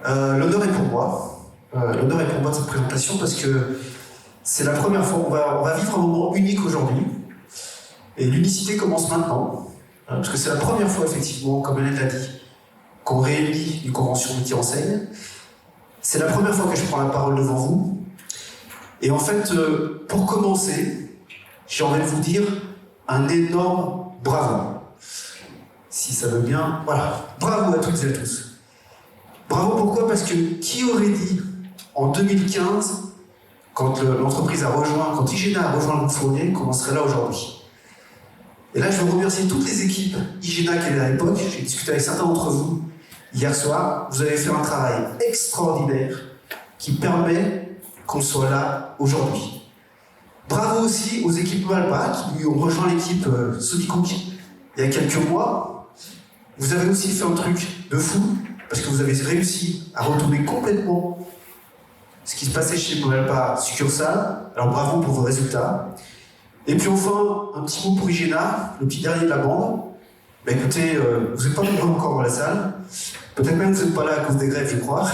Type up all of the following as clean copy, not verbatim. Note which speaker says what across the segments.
Speaker 1: L'honneur est pour moi. L'honneur est pour moi de cette présentation parce que c'est la première fois, on va vivre un moment unique aujourd'hui. Et l'unicité commence maintenant. Parce que c'est la première fois, effectivement, comme Hélène l'a dit, qu'on réunit une convention Métiers Enseigne. C'est la première fois que je prends la parole devant vous. Et en fait, pour commencer, j'ai envie de vous dire un énorme bravo. Si ça veut bien, voilà. Bravo à toutes et à tous. Bravo pourquoi? Parce que qui aurait dit en 2015, quand l'entreprise a rejoint, quand IGENA a rejoint le groupe Fournier, qu'on en serait là aujourd'hui. Et là, je veux remercier toutes les équipes IGENA qui étaient à l'époque. J'ai discuté avec certains d'entre vous hier soir. Vous avez fait un travail extraordinaire qui permet qu'on soit là aujourd'hui. Bravo aussi aux équipes Malpa qui ont rejoint l'équipe Sodicook il y a quelques mois. Vous avez aussi fait un truc de fou parce que vous avez réussi à retourner complètement ce qui se passait chez Malpa succursale. Alors bravo pour vos résultats. Et puis enfin, un petit mot pour IGENA, le petit dernier de la bande. Bah écoutez, vous n'êtes pas nombreux encore dans la salle. Peut-être même que vous n'êtes pas là à cause des grèves, je crois.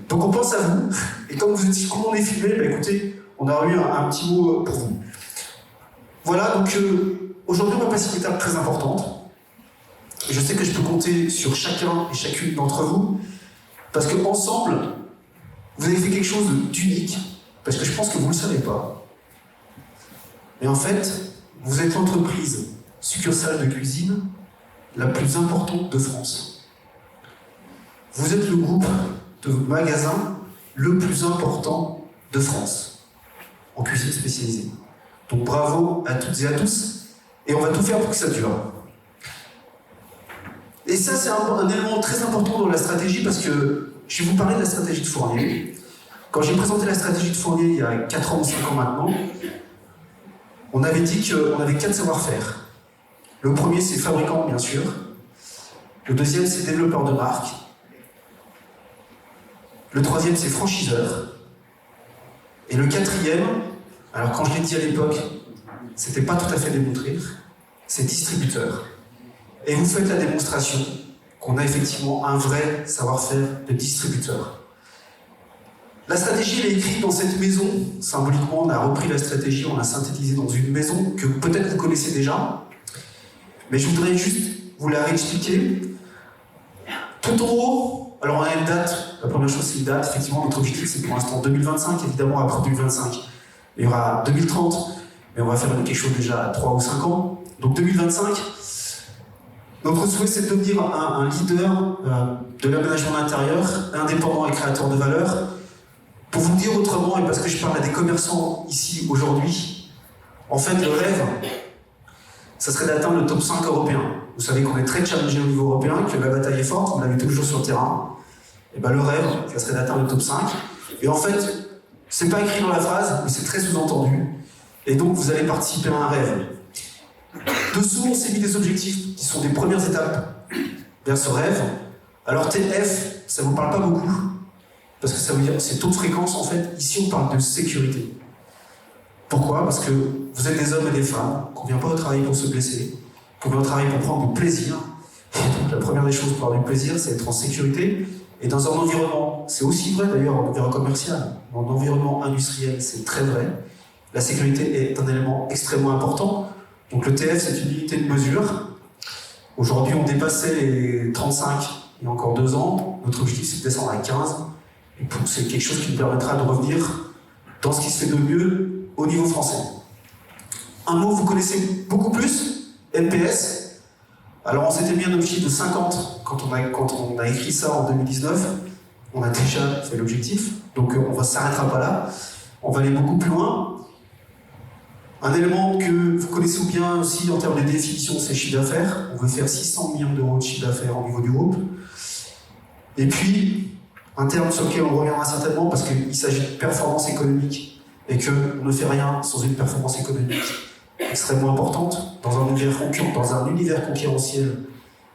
Speaker 1: Donc on pense à vous. Et comme vous étiez, comme on est filmé, bah écoutez, on a eu un petit mot pour vous. Voilà, donc aujourd'hui on va passer une étape très importante. Je sais que je peux compter sur chacun et chacune d'entre vous, parce qu'ensemble, vous avez fait quelque chose d'unique, parce que je pense que vous ne le savez pas. Mais en fait, vous êtes l'entreprise succursale de cuisine la plus importante de France. Vous êtes le groupe de magasins le plus important de France, en cuisine spécialisée. Donc bravo à toutes et à tous, et on va tout faire pour que ça dure. Et ça, c'est un élément très important dans la stratégie, parce que je vais vous parler de la stratégie de Fournier. Quand j'ai présenté la stratégie de Fournier il y a 4 ans ou 5 ans maintenant, on avait dit qu'on avait 4 savoir-faire. Le premier, c'est fabricant, bien sûr. Le deuxième, c'est développeur de marque. Le troisième, c'est franchiseur. Et le quatrième, alors quand je l'ai dit à l'époque, c'était pas tout à fait démontré, c'est distributeur. Et vous faites la démonstration qu'on a effectivement un vrai savoir-faire de distributeur. La stratégie, elle est écrite dans cette maison. Symboliquement, on a repris la stratégie, on l'a synthétisée dans une maison que peut-être vous connaissez déjà. Mais je voudrais juste vous la réexpliquer. Tout en haut, alors on a une date. La première chose, c'est une date. Effectivement, notre objectif, c'est pour l'instant 2025. Évidemment, après 2025, il y aura 2030. Mais on va faire quelque chose déjà à 3 ou 5 ans. Donc 2025, notre souhait, c'est de devenir un leader de l'aménagement intérieur, indépendant et créateur de valeur. Pour vous dire autrement, et parce que je parle à des commerçants ici aujourd'hui, en fait, le rêve, ça serait d'atteindre le top 5 européen. Vous savez qu'on est très challengé au niveau européen, que la bataille est forte, on l'avait toujours sur le terrain. Et ben le rêve, ça serait d'atteindre le top 5. Et en fait, c'est pas écrit dans la phrase, mais c'est très sous-entendu. Et donc, vous allez participer à un rêve. Dessous, on s'est mis des objectifs qui sont des premières étapes vers ce rêve. Alors, TF, ça vous parle pas beaucoup. Parce que ça veut dire que c'est taux de fréquence, en fait. Ici, on parle de sécurité. Pourquoi? Parce que vous êtes des hommes et des femmes, qu'on vient pas au travail pour se blesser, qu'on vient au travail pour prendre du plaisir. Et donc, la première des choses pour avoir du plaisir, c'est être en sécurité. Et dans un environnement, c'est aussi vrai d'ailleurs en environnement commercial, dans un environnement industriel, c'est très vrai. La sécurité est un élément extrêmement important. Donc le TF, c'est une unité de mesure. Aujourd'hui, on dépassait les 35 il y a encore 2 ans. Notre objectif, c'est de descendre à 15. Et c'est quelque chose qui nous permettra de revenir dans ce qui se fait de mieux au niveau français. Un mot que vous connaissez beaucoup plus, NPS. Alors on s'était mis un objectif de 50 quand on a écrit ça en 2019. On a déjà fait l'objectif, donc on ne s'arrêtera pas là. On va aller beaucoup plus loin. Un élément que vous connaissez bien aussi en termes de définition, c'est le chiffre d'affaires. On veut faire 600 millions d'euros de chiffre d'affaires au niveau du groupe. Et puis, un terme sur lequel on reviendra certainement parce qu'il s'agit de performance économique et qu'on ne fait rien sans une performance économique extrêmement importante. Dans un univers concurrentiel,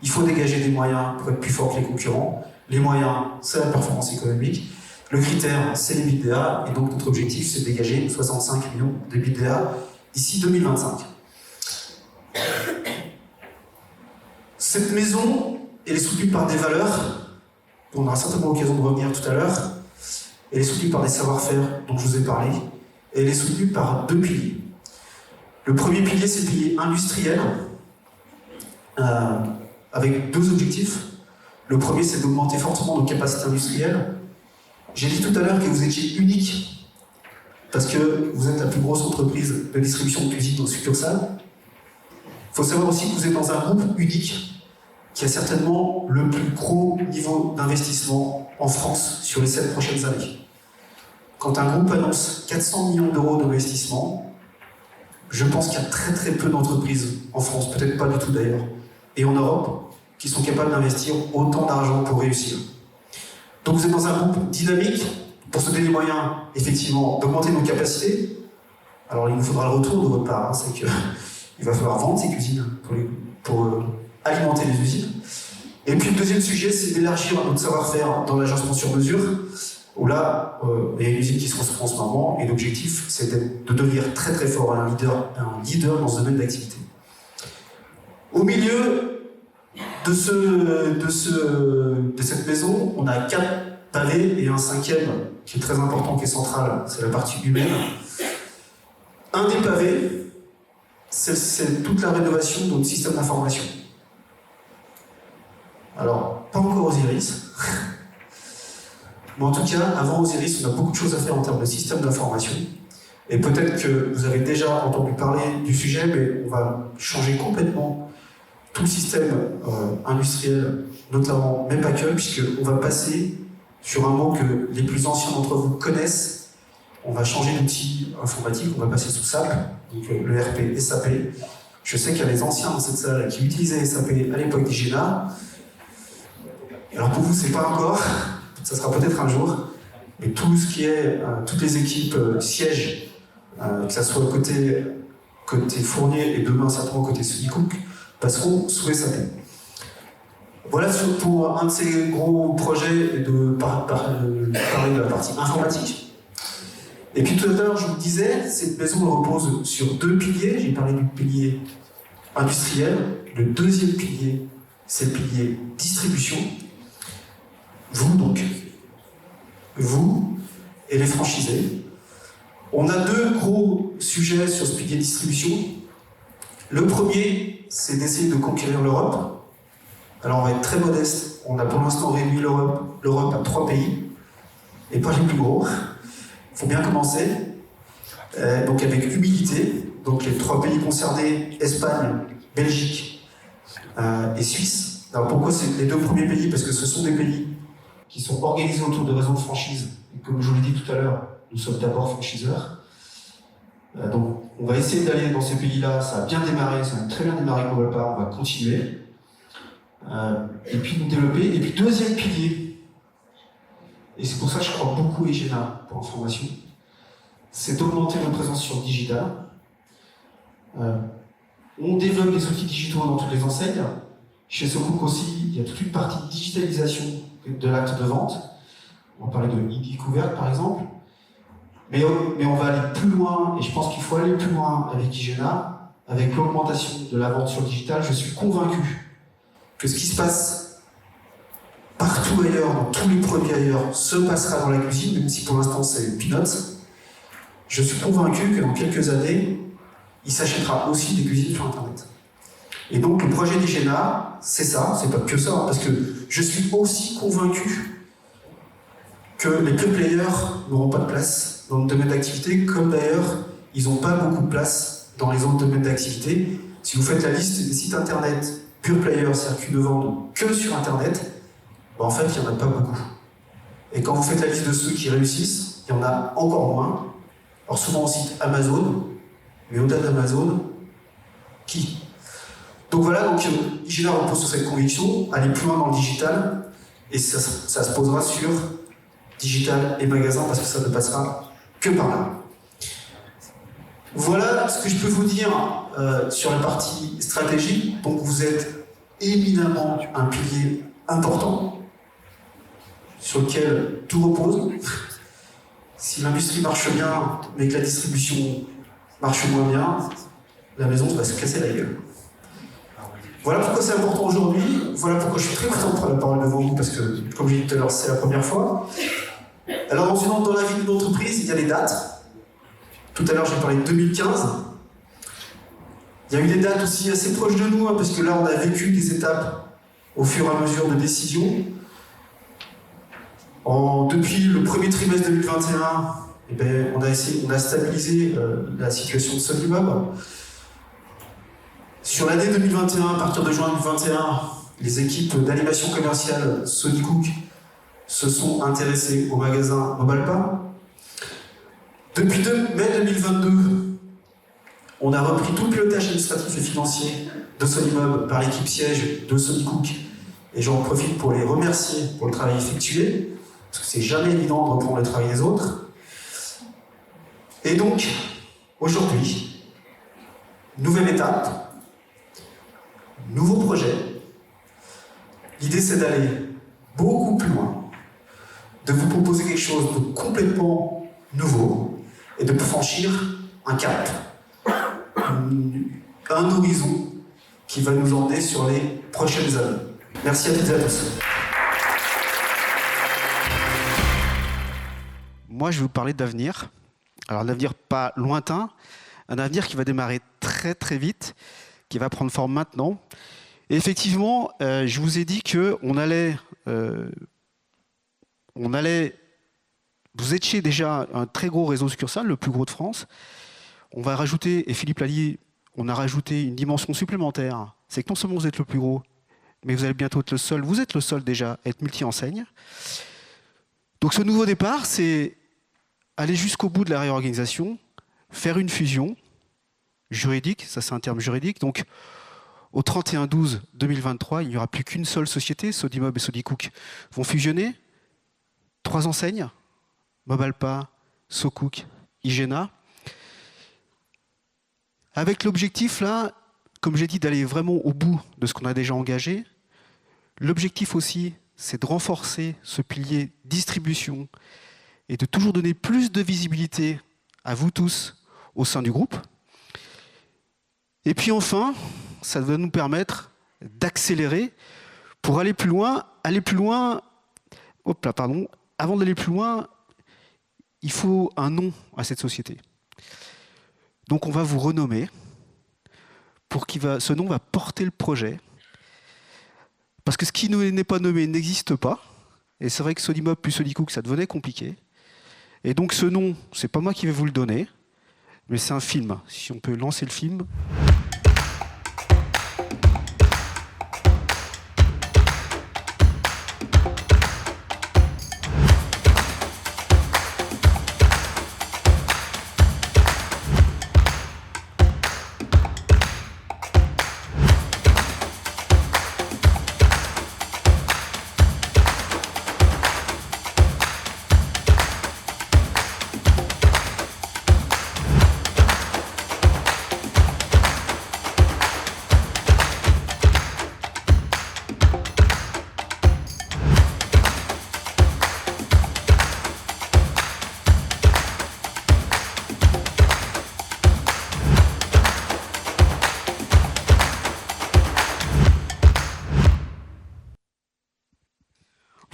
Speaker 1: il faut dégager des moyens pour être plus fort que les concurrents. Les moyens, c'est la performance économique. Le critère, c'est l'EBITDA, et donc notre objectif, c'est de dégager 65 millions d'EBITDA d'ici 2025. Cette maison, elle est soutenue par des valeurs, dont on aura certainement l'occasion de revenir tout à l'heure. Elle est soutenue par des savoir-faire dont je vous ai parlé. Et elle est soutenue par 2 piliers. Le premier pilier, c'est le pilier industriel, avec 2 objectifs. Le premier, c'est d'augmenter fortement nos capacités industrielles. J'ai dit tout à l'heure que vous étiez unique, parce que vous êtes la plus grosse entreprise de distribution de cuisine en succursale. Il faut savoir aussi que vous êtes dans un groupe unique, qui a certainement le plus gros niveau d'investissement en France sur les 7 prochaines années. Quand un groupe annonce 400 millions d'euros d'investissement, je pense qu'il y a très très peu d'entreprises en France, peut-être pas du tout d'ailleurs, et en Europe, qui sont capables d'investir autant d'argent pour réussir. Donc vous êtes dans un groupe dynamique, pour se donner les moyens, effectivement, d'augmenter nos capacités. Alors il nous faudra le retour de votre part, hein, c'est qu'il va falloir vendre ces cuisines pour alimenter les usines. Et puis le deuxième sujet, c'est d'élargir notre savoir-faire dans l'agencement sur mesure, où là, il y a une usine qui se construit en ce moment, et l'objectif, c'est de devenir très très fort, un leader dans ce domaine d'activité. Au milieu de cette maison, on a 4 pavés et un 5e qui est très important, qui est central, c'est la partie humaine. Un des pavés, c'est toute la rénovation de notre système d'information. Alors, pas encore Osiris, mais en tout cas, avant Osiris, on a beaucoup de choses à faire en termes de système d'information. Et peut-être que vous avez déjà entendu parler du sujet, mais on va changer complètement tout le système industriel, notamment, mais pas que, puisqu'on va passer sur un mot que les plus anciens d'entre vous connaissent. On va changer d'outil informatique, on va passer sous SAP, donc le RP SAP. Je sais qu'il y a des anciens dans cette salle qui utilisaient SAP à l'époque d'Igena. Alors pour vous, c'est pas encore, ça sera peut-être un jour, mais tout ce qui est, toutes les équipes sièges, que ça soit côté Fournier et demain certainement côté Sonicook, passeront sous SAP. Voilà pour un de ces gros projets de parler de la partie informatique. Et puis tout à l'heure, je vous disais, cette maison repose sur 2 piliers. J'ai parlé du pilier industriel. Le deuxième pilier, c'est le pilier distribution. Vous et les franchisés. On a 2 gros sujets sur ce pilier distribution. Le premier, c'est d'essayer de conquérir l'Europe. Alors on va être très modeste. On a pour l'instant réduit l'Europe à 3 pays, et pas les plus gros. Il faut bien commencer. Donc avec humilité. Donc les 3 pays concernés, Espagne, Belgique et Suisse. Alors pourquoi c'est les 2 premiers pays? Parce que ce sont des pays qui sont organisés autour de réseaux de franchise. Et comme je vous l'ai dit tout à l'heure, nous sommes d'abord franchiseurs. Donc on va essayer d'aller dans ces pays-là. Ça a bien démarré, ça a très bien démarré pour le part. On va continuer. Et puis nous développer. Et puis deuxième pilier, et c'est pour ça que je crois beaucoup à Igena pour information, c'est d'augmenter notre présence sur le digital. On développe des outils digitaux dans toutes les enseignes. Chez Sonicook aussi, il y a toute une partie de digitalisation de l'acte de vente. On va parler de e-découverte par exemple. Mais on va aller plus loin, et je pense qu'il faut aller plus loin avec Igena, avec l'augmentation de la vente sur le digital. Je suis convaincu que ce qui se passe partout ailleurs, dans tous les produits ailleurs, se passera dans la cuisine, même si pour l'instant c'est peanuts. Je suis convaincu que dans quelques années, il s'achètera aussi des cuisines sur Internet. Et donc le projet d'Igena, c'est ça, c'est pas que ça, parce que je suis aussi convaincu que les pure players n'auront pas de place dans le domaine d'activité, comme d'ailleurs, ils n'ont pas beaucoup de place dans les autres domaines d'activité. Si vous faites la liste des sites Internet pure players, c'est-à-dire qui ne vendent que sur Internet, en fait, il n'y en a pas beaucoup. Et quand vous faites la liste de ceux qui réussissent, il y en a encore moins. Alors souvent on cite Amazon, mais au-delà d'Amazon, qui? Donc voilà, Igena repose sur cette conviction, aller plus loin dans le digital, et ça se posera sur digital et magasin, parce que ça ne passera que par là. Voilà ce que je peux vous dire sur la partie stratégie. Donc vous êtes éminemment un pilier important, sur lequel tout repose. Si l'industrie marche bien, mais que la distribution marche moins bien, la maison va se casser la gueule. Voilà pourquoi c'est important aujourd'hui, voilà pourquoi je suis très content de prendre la parole devant vous, parce que, comme j'ai dit tout à l'heure, c'est la première fois. Alors, dans la vie d'une entreprise, il y a des dates. Tout à l'heure, j'ai parlé de 2015. Il y a eu des dates aussi assez proches de nous, parce que là, on a vécu des étapes au fur et à mesure de décision. Depuis le premier trimestre 2021, eh ben, on a stabilisé la situation de Solimob. Sur l'année 2021, à partir de juin 2021, les équipes d'animation commerciale Sodicook se sont intéressées au magasin Mobalpa. Depuis mai 2022, on a repris tout le pilotage administratif et financier de Solimob par l'équipe siège de Sodicook. Et j'en profite pour les remercier pour le travail effectué, parce que c'est jamais évident de reprendre le travail des autres. Et donc, aujourd'hui, nouvelle étape, nouveau projet. L'idée, c'est d'aller beaucoup plus loin, de vous proposer quelque chose de complètement nouveau et de franchir un cap, un horizon qui va nous emmener sur les prochaines années. Merci à toutes et à tous.
Speaker 2: Moi, je vais vous parler d'avenir. Alors, un avenir pas lointain, un avenir qui va démarrer très très vite, qui va prendre forme maintenant. Et effectivement, je vous ai dit qu'on allait... Vous étiez déjà un très gros réseau succursal, le plus gros de France. On va rajouter, et Philippe l'a dit, on a rajouté une dimension supplémentaire. C'est que non seulement vous êtes le plus gros, mais vous allez bientôt être le seul. Vous êtes le seul déjà à être multi-enseigne. Donc ce nouveau départ, c'est aller jusqu'au bout de la réorganisation, faire une fusion juridique, ça c'est un terme juridique. Donc au 31/12/2023, il n'y aura plus qu'une seule société, Sodimob et Sodicook vont fusionner. 3 enseignes, Mobalpa, Socook, Igena. Avec l'objectif là, comme j'ai dit, d'aller vraiment au bout de ce qu'on a déjà engagé. L'objectif aussi, c'est de renforcer ce pilier distribution et de toujours donner plus de visibilité à vous tous au sein du groupe. Et puis enfin, ça va nous permettre d'accélérer pour aller plus loin. Avant d'aller plus loin, il faut un nom à cette société. Donc on va vous renommer pour ce nom va porter le projet. Parce que ce qui n'est pas nommé n'existe pas. Et c'est vrai que Sodimob plus Sodicook, ça devenait compliqué. Et donc ce nom, c'est pas moi qui vais vous le donner, mais c'est un film. Si on peut lancer le film.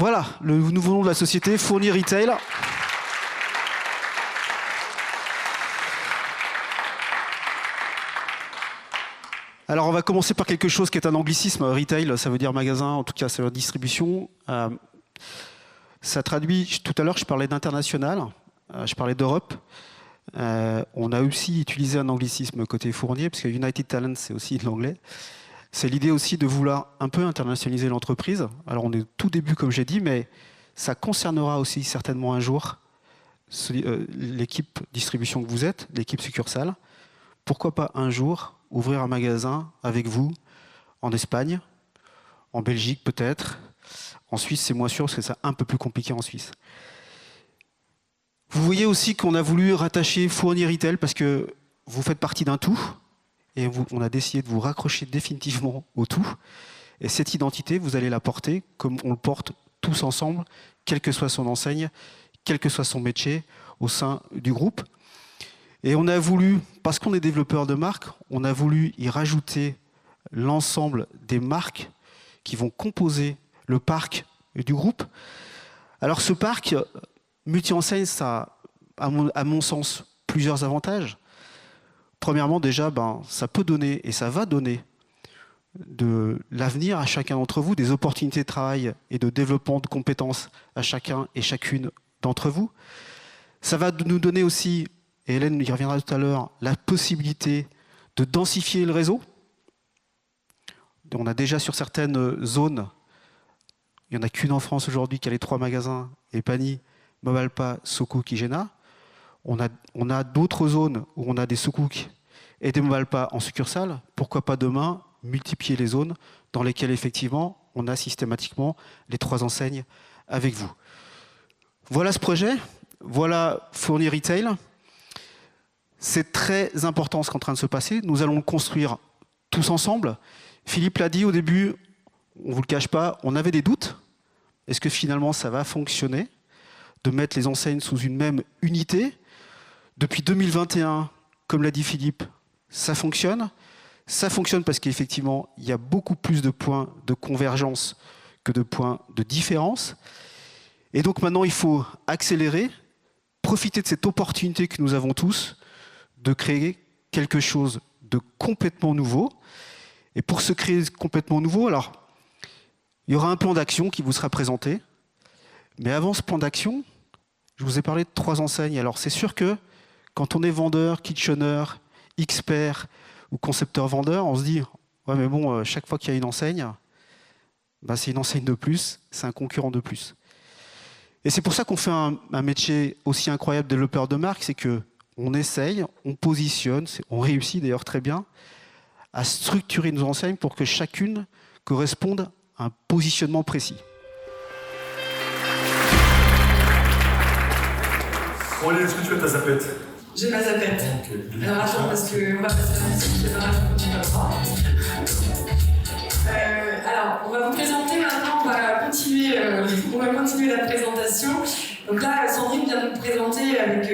Speaker 2: Voilà, le nouveau nom de la société, Fournier Retail. Alors on va commencer par quelque chose qui est un anglicisme. Retail, ça veut dire magasin, en tout cas c'est la distribution. Ça traduit, tout à l'heure je parlais d'international, je parlais d'Europe. On a aussi utilisé un anglicisme côté Fournier, parce que United Talent c'est aussi de l'anglais. C'est l'idée aussi de vouloir un peu internationaliser l'entreprise. Alors on est au tout début comme j'ai dit, mais ça concernera aussi certainement un jour l'équipe distribution que vous êtes, l'équipe succursale. Pourquoi pas un jour ouvrir un magasin avec vous en Espagne, en Belgique peut-être. En Suisse c'est moins sûr parce que c'est un peu plus compliqué en Suisse. Vous voyez aussi qu'on a voulu rattacher Fournier Retail parce que vous faites partie d'un tout. Et on a décidé de vous raccrocher définitivement au tout. Et cette identité, vous allez la porter comme on le porte tous ensemble, quelle que soit son enseigne, quel que soit son métier, au sein du groupe. Et on a voulu, parce qu'on est développeur de marque, on a voulu y rajouter l'ensemble des marques qui vont composer le parc du groupe. Alors ce parc multi-enseigne, ça a, à mon sens, plusieurs avantages. Premièrement, déjà, ça peut donner, et ça va donner, de l'avenir à chacun d'entre vous, des opportunités de travail et de développement de compétences à chacun et chacune d'entre vous. Ça va nous donner aussi, et Hélène y reviendra tout à l'heure, la possibilité de densifier le réseau. On a déjà sur certaines zones, il n'y en a qu'une en France aujourd'hui qui a les 3 magasins, Epany, Movalpa, Soukouk, Igena. On a d'autres zones où on a des Soukouk et des Movalpa en succursale. Pourquoi pas demain multiplier les zones dans lesquelles effectivement on a systématiquement les 3 enseignes avec vous. Voilà ce projet, voilà Fournier Retail. C'est très important ce qui est en train de se passer. Nous allons le construire tous ensemble. Philippe l'a dit au début, on ne vous le cache pas, on avait des doutes. Est-ce que finalement ça va fonctionner de mettre les enseignes sous une même unité? Depuis 2021, comme l'a dit Philippe, ça fonctionne. Ça fonctionne parce qu'effectivement, il y a beaucoup plus de points de convergence que de points de différence. Et donc maintenant, il faut accélérer, profiter de cette opportunité que nous avons tous de créer quelque chose de complètement nouveau. Et pour se créer complètement nouveau, alors, il y aura un plan d'action qui vous sera présenté. Mais avant ce plan d'action, je vous ai parlé de 3 enseignes. Alors c'est sûr que quand on est vendeur, kitchener, expert ou concepteur-vendeur, on se dit « ouais mais bon, chaque fois qu'il y a une enseigne, c'est une enseigne de plus, c'est un concurrent de plus ». Et c'est pour ça qu'on fait un métier aussi incroyable développeur de marque, c'est qu'on essaye, on positionne, on réussit d'ailleurs très bien, à structurer nos enseignes pour que chacune corresponde à un positionnement précis.
Speaker 3: Bon, est-ce que tu as ta zapette?
Speaker 4: J'ai ma zapette.
Speaker 3: Okay.
Speaker 4: Alors attends, parce qu'on va passer à la musique, je vais alors, on va vous présenter maintenant, on va continuer la présentation. Donc là, Sandrine vient de nous présenter avec,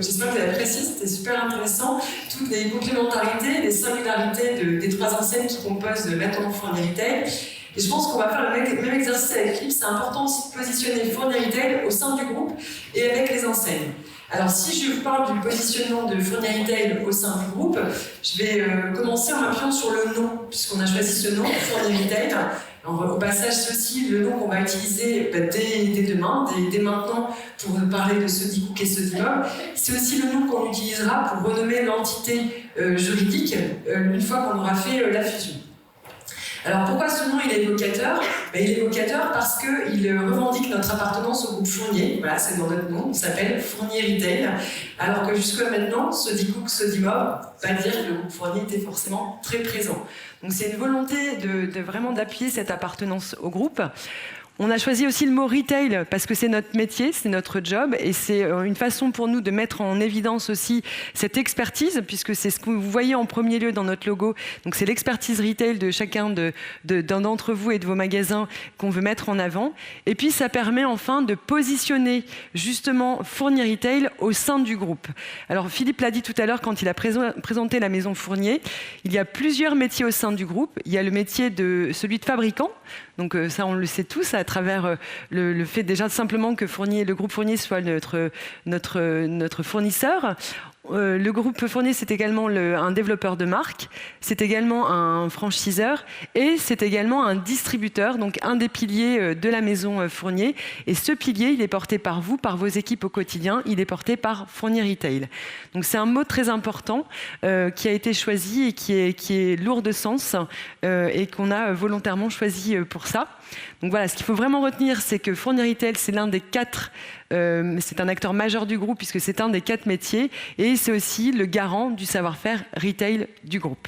Speaker 4: j'espère que vous avez apprécié, c'était super intéressant, toutes les complémentarités, les singularités des 3 enseignes qui composent maintenant Fournier Retail. Et je pense qu'on va faire le même exercice avec Philippe. C'est important aussi de positionner Fournier Retail au sein du groupe et avec les enseignes. Alors si je vous parle du positionnement de Fournier Retail au sein du groupe, je vais commencer en m'appuyant sur le nom, puisqu'on a choisi ce nom, Fournier Retail. Au passage, c'est aussi le nom qu'on va utiliser dès demain, dès maintenant, pour parler de Sodicook et Sodimob. C'est aussi le nom qu'on utilisera pour renommer l'entité juridique une fois qu'on aura fait la fusion. Alors pourquoi ce nom il est évocateur? Il est évocateur parce qu'il revendique notre appartenance au groupe Fournier. Voilà, c'est dans notre nom, il s'appelle Fournier Retail. Alors que jusqu'à maintenant, Sodicook, Sodimob, pas dire que le groupe Fournier était forcément très présent. Donc c'est une volonté de vraiment d'appuyer cette appartenance au groupe. On a choisi aussi le mot retail parce que c'est notre métier, c'est notre job et c'est une façon pour nous de mettre en évidence aussi cette expertise puisque c'est ce que vous voyez en premier lieu dans notre logo. Donc c'est l'expertise retail de chacun d'entre vous et de vos magasins qu'on veut mettre en avant. Et puis ça permet enfin de positionner justement Fournier Retail au sein du groupe. Alors Philippe l'a dit tout à l'heure quand il a présenté la maison Fournier, il y a plusieurs métiers au sein du groupe. Il y a le métier de celui de fabricant. Donc ça, on le sait tous, à travers le fait déjà simplement que le groupe Fournier soit notre fournisseur. Le groupe Fournier, c'est également un développeur de marque, c'est également un franchiseur et c'est également un distributeur, donc un des piliers de la maison Fournier. Et ce pilier, il est porté par vous, par vos équipes au quotidien, il est porté par Fournier Retail. Donc c'est un mot très important qui a été choisi et qui est lourd de sens et qu'on a volontairement choisi pour ça. Donc voilà, ce qu'il faut vraiment retenir, c'est que Fournier Retail, c'est l'un des 4, c'est un acteur majeur du groupe puisque c'est un des 4 métiers et c'est aussi le garant du savoir-faire retail du groupe.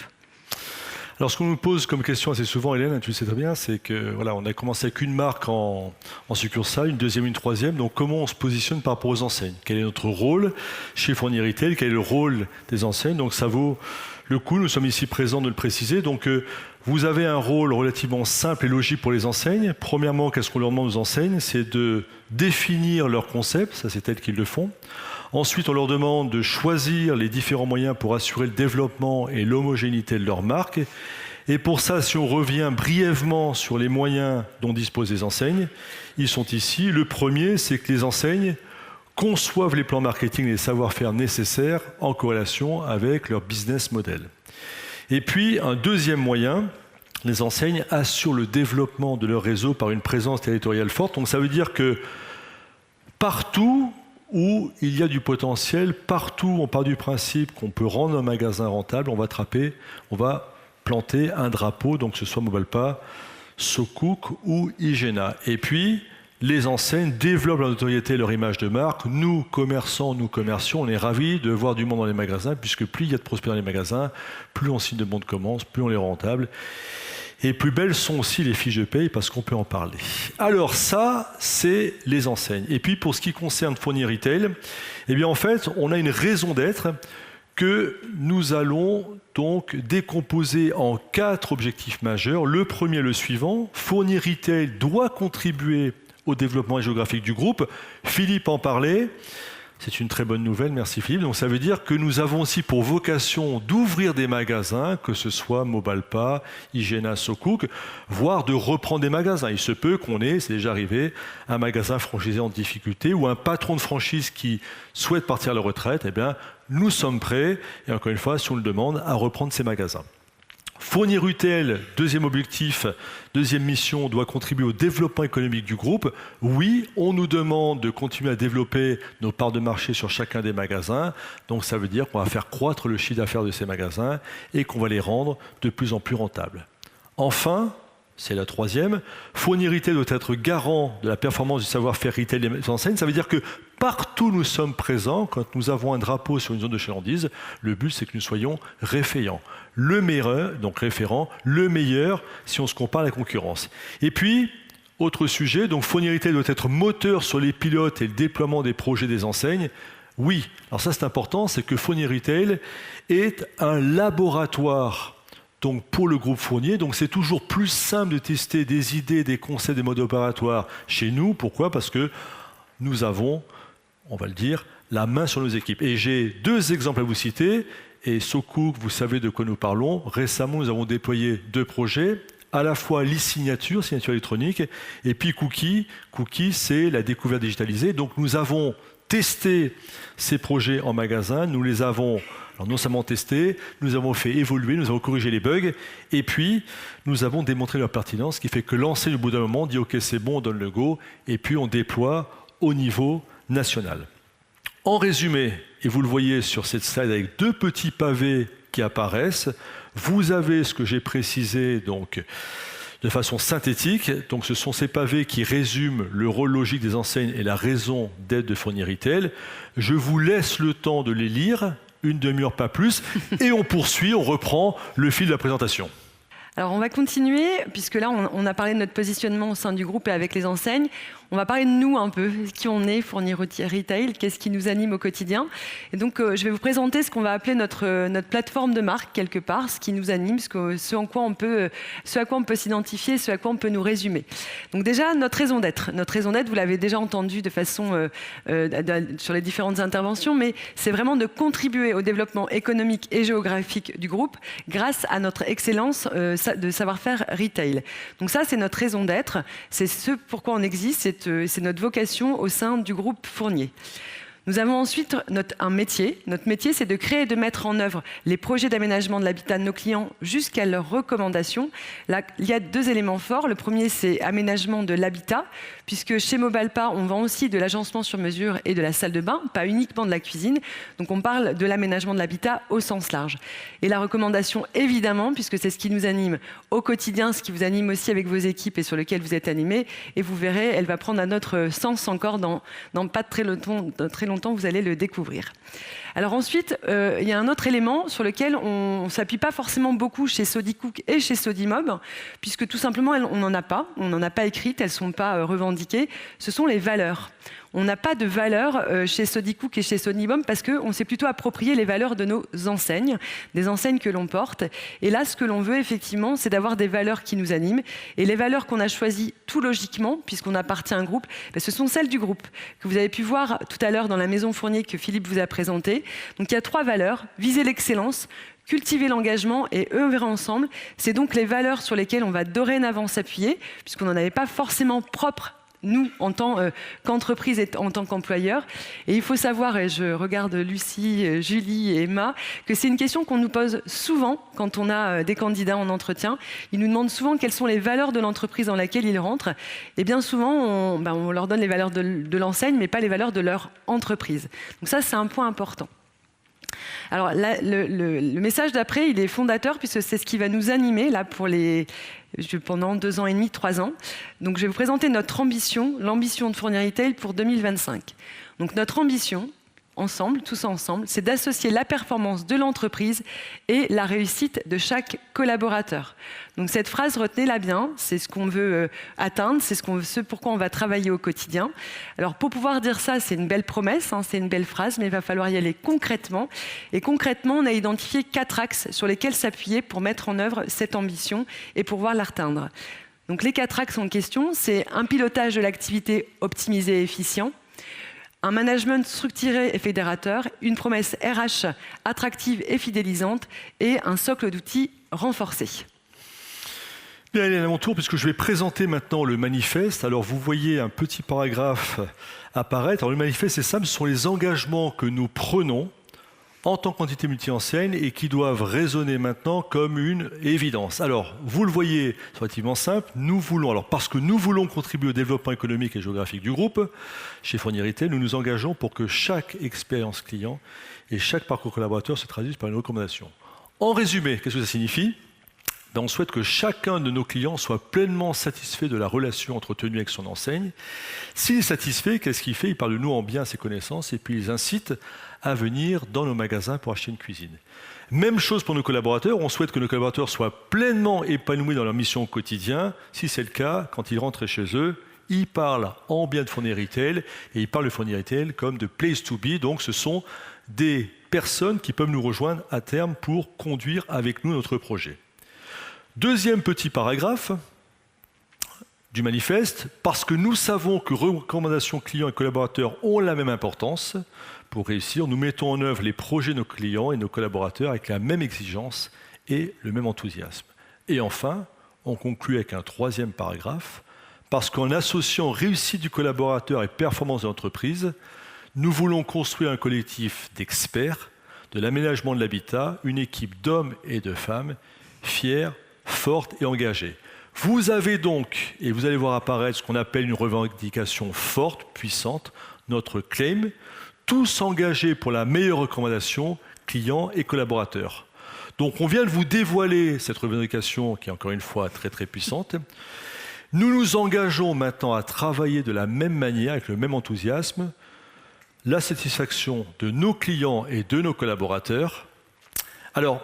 Speaker 3: Alors ce qu'on nous pose comme question assez souvent, Hélène, tu le sais très bien, c'est que voilà, on a commencé avec une marque en succursale, une deuxième, une troisième, donc comment on se positionne par rapport aux enseignes? Quel est notre rôle chez Fournier Retail? Quel est le rôle des enseignes? Donc ça vaut le coup, nous sommes ici présents de le préciser. Donc vous avez un rôle relativement simple et logique pour les enseignes. Premièrement, qu'est-ce qu'on leur demande aux enseignes? C'est de définir leur concept, ça c'est elles qui le font. Ensuite, on leur demande de choisir les différents moyens pour assurer le développement et l'homogénéité de leur marque. Et pour ça, si on revient brièvement sur les moyens dont disposent les enseignes, ils sont ici. Le premier, c'est que les enseignes conçoivent les plans marketing et les savoir-faire nécessaires en corrélation avec leur business model. Et puis, un deuxième moyen, les enseignes assurent le développement de leur réseau par une présence territoriale forte. Donc ça veut dire que partout où il y a du potentiel, partout où on part du principe qu'on peut rendre un magasin rentable, on va planter un drapeau, donc que ce soit Mobalpa, SoCook ou Igena. Et puis, les enseignes développent leur notoriété et leur image de marque. Nous, commerçants, nous commercions, on est ravis de voir du monde dans les magasins, puisque plus il y a de prospects dans les magasins, plus on signe de bons de commande, plus on les rend rentables. Et plus belles sont aussi les fiches de paye, parce qu'on peut en parler. Alors ça, c'est les enseignes. Et puis, pour ce qui concerne Fournier Retail, eh bien, en fait, on a une raison d'être que nous allons donc décomposer en 4 objectifs majeurs. Le premier, le suivant, Fournier Retail doit contribuer au développement géographique du groupe. Philippe en parlait. C'est une très bonne nouvelle, merci Philippe. Donc ça veut dire que nous avons aussi pour vocation d'ouvrir des magasins, que ce soit Mobalpa, Igena, SoCook, voire de reprendre des magasins. Il se peut qu'on ait, c'est déjà arrivé, un magasin franchisé en difficulté ou un patron de franchise qui souhaite partir à la retraite. Eh bien, nous sommes prêts, et encore une fois, si on le demande, à reprendre ces magasins. Fournier Retail, deuxième objectif, deuxième mission, doit contribuer au développement économique du groupe. Oui, on nous demande de continuer à développer nos parts de marché sur chacun des magasins. Donc ça veut dire qu'on va faire croître le chiffre d'affaires de ces magasins et qu'on va les rendre de plus en plus rentables. Enfin, c'est la troisième, Fournier Retail doit être garant de la performance du savoir-faire retail des enseignes. Ça veut dire que partout où nous sommes présents, quand nous avons un drapeau sur une zone de chalandise, le but c'est que nous soyons référents. Le meilleur, donc référent, le meilleur si on se compare à la concurrence. Et puis, autre sujet, donc Fournier Retail doit être moteur sur les pilotes et le déploiement des projets des enseignes. Oui, alors ça c'est important, c'est que Fournier Retail est un laboratoire donc pour le groupe Fournier. Donc c'est toujours plus simple de tester des idées, des concepts, des modes opératoires chez nous. Pourquoi ? Parce que nous avons, on va le dire, la main sur nos équipes. Et j'ai 2 exemples à vous citer. Et SoCook, vous savez de quoi nous parlons. Récemment, nous avons déployé 2 projets, à la fois l'e-signature, signature électronique, et puis Cookie. Cookie, c'est la découverte digitalisée. Donc nous avons testé ces projets en magasin, nous les avons non seulement testés, nous avons fait évoluer, nous avons corrigé les bugs, et puis nous avons démontré leur pertinence, ce qui fait que l'enseigne, au bout d'un moment, dit « Ok, c'est bon, on donne le go », et puis on déploie au niveau national. En résumé, et vous le voyez sur cette slide avec 2 petits pavés qui apparaissent, vous avez ce que j'ai précisé donc, de façon synthétique. Donc ce sont ces pavés qui résument le rôle logique des enseignes et la raison d'être de Fournier Retail. Je vous laisse le temps de les lire, 1 demi-heure pas plus, et on poursuit, on reprend le fil de la présentation.
Speaker 4: Alors on va continuer, puisque là on a parlé de notre positionnement au sein du groupe et avec les enseignes. On va parler de nous un peu, qui on est, Fournier Retail, qu'est-ce qui nous anime au quotidien. Et donc je vais vous présenter ce qu'on va appeler notre plateforme de marque quelque part, ce qui nous anime, ce à quoi on peut s'identifier, ce à quoi on peut nous résumer. Donc déjà notre raison d'être, vous l'avez déjà entendu de façon sur les différentes interventions, mais c'est vraiment de contribuer au développement économique et géographique du groupe grâce à notre excellence de savoir-faire retail. Donc ça c'est notre raison d'être, c'est ce pourquoi on existe. C'est notre vocation au sein du groupe Fournier. Nous avons ensuite un métier. Notre métier, c'est de créer et de mettre en œuvre les projets d'aménagement de l'habitat de nos clients jusqu'à leurs recommandations. Là, il y a 2 éléments forts. Le premier, c'est aménagement de l'habitat, puisque chez Mobalpa, on vend aussi de l'agencement sur mesure et de la salle de bain, pas uniquement de la cuisine. Donc on parle de l'aménagement de l'habitat au sens large. Et la recommandation, évidemment, puisque c'est ce qui nous anime au quotidien, ce qui vous anime aussi avec vos équipes et sur lequel vous êtes animés. Et vous verrez, elle va prendre un autre sens encore dans pas très longtemps, vous allez le découvrir. Alors ensuite, il y a un autre élément sur lequel on ne s'appuie pas forcément beaucoup chez SodiCook et chez Sodimob, puisque tout simplement, on n'en a pas écrites, elles ne sont pas revendiquées. Ce sont les valeurs. On n'a pas de valeurs chez SodiCook et chez Sodimob parce qu'on s'est plutôt approprié les valeurs de nos enseignes, des enseignes que l'on porte. Et là, ce que l'on veut effectivement, c'est d'avoir des valeurs qui nous animent. Et les valeurs qu'on a choisies tout logiquement, puisqu'on appartient à un groupe, ce sont celles du groupe que vous avez pu voir tout à l'heure dans la maison Fournier que Philippe vous a présentée. Donc il y a 3 valeurs: viser l'excellence, Cultiver l'engagement et œuvrer ensemble, c'est donc les valeurs sur lesquelles on va dorénavant s'appuyer, puisqu'on n'en avait pas forcément propre, nous, en tant qu'entreprise et en tant qu'employeur. Et il faut savoir, et je regarde Lucie, Julie et Emma, que c'est une question qu'on nous pose souvent quand on a des candidats en entretien. Ils nous demandent souvent quelles sont les valeurs de l'entreprise dans laquelle ils rentrent. Et bien souvent, on leur donne les valeurs de l'enseigne, mais pas les valeurs de leur entreprise. Donc ça, c'est un point important. Alors là, le message d'après, il est fondateur, puisque c'est ce qui va nous animer là, pendant 2 ans et demi, 3 ans. Donc je vais vous présenter notre ambition, l'ambition de Fournier Retail pour 2025. Donc notre ambition, ensemble, tous ensemble, c'est d'associer la performance de l'entreprise et la réussite de chaque collaborateur. Donc cette phrase, retenez-la bien, c'est ce qu'on veut atteindre, c'est ce pourquoi on va travailler au quotidien. Alors pour pouvoir dire ça, c'est une belle promesse, c'est une belle phrase, mais il va falloir y aller concrètement. Et concrètement, on a identifié 4 axes sur lesquels s'appuyer pour mettre en œuvre cette ambition et pour pouvoir l'atteindre. Donc les 4 axes en question, c'est un pilotage de l'activité optimisé et efficient, un management structuré et fédérateur, une promesse RH attractive et fidélisante et un socle d'outils renforcé.
Speaker 3: Bien, Hélène, à mon tour, puisque je vais présenter maintenant le manifeste. Alors, vous voyez un petit paragraphe apparaître. Alors, le manifeste, c'est simple, ce sont les engagements que nous prenons en tant qu'entité multi-enseigne et qui doivent résonner maintenant comme une évidence. Alors, vous le voyez, c'est relativement simple, nous voulons, alors parce que nous voulons contribuer au développement économique et géographique du groupe, chez Fournier Retail, nous nous engageons pour que chaque expérience client et chaque parcours collaborateur se traduise par une recommandation. En résumé, qu'est-ce que ça signifie ? On souhaite que chacun de nos clients soit pleinement satisfait de la relation entretenue avec son enseigne. S'il est satisfait, qu'est-ce qu'il fait ? Il parle de nous en bien à ses connaissances et puis il les incite à venir dans nos magasins pour acheter une cuisine. Même chose pour nos collaborateurs. On souhaite que nos collaborateurs soient pleinement épanouis dans leur mission au quotidien. Si c'est le cas, quand ils rentrent chez eux, ils parlent en bien de Fournier Retail et ils parlent de Fournier Retail comme de place to be. Donc ce sont des personnes qui peuvent nous rejoindre à terme pour conduire avec nous notre projet. Deuxième petit paragraphe du manifeste, parce que nous savons que recommandations clients et collaborateurs ont la même importance, pour réussir, nous mettons en œuvre les projets de nos clients et nos collaborateurs avec la même exigence et le même enthousiasme. Et enfin, on conclut avec un 3e paragraphe, parce qu'en associant réussite du collaborateur et performance de l'entreprise, nous voulons construire un collectif d'experts de l'aménagement de l'habitat, une équipe d'hommes et de femmes fiers, forte et engagée. Vous avez donc, et vous allez voir apparaître ce qu'on appelle une revendication forte, puissante, notre claim, tous engagés pour la meilleure recommandation, clients et collaborateurs. Donc on vient de vous dévoiler cette revendication qui est encore une fois très très puissante. Nous nous engageons maintenant à travailler de la même manière, avec le même enthousiasme, la satisfaction de nos clients et de nos collaborateurs. Alors,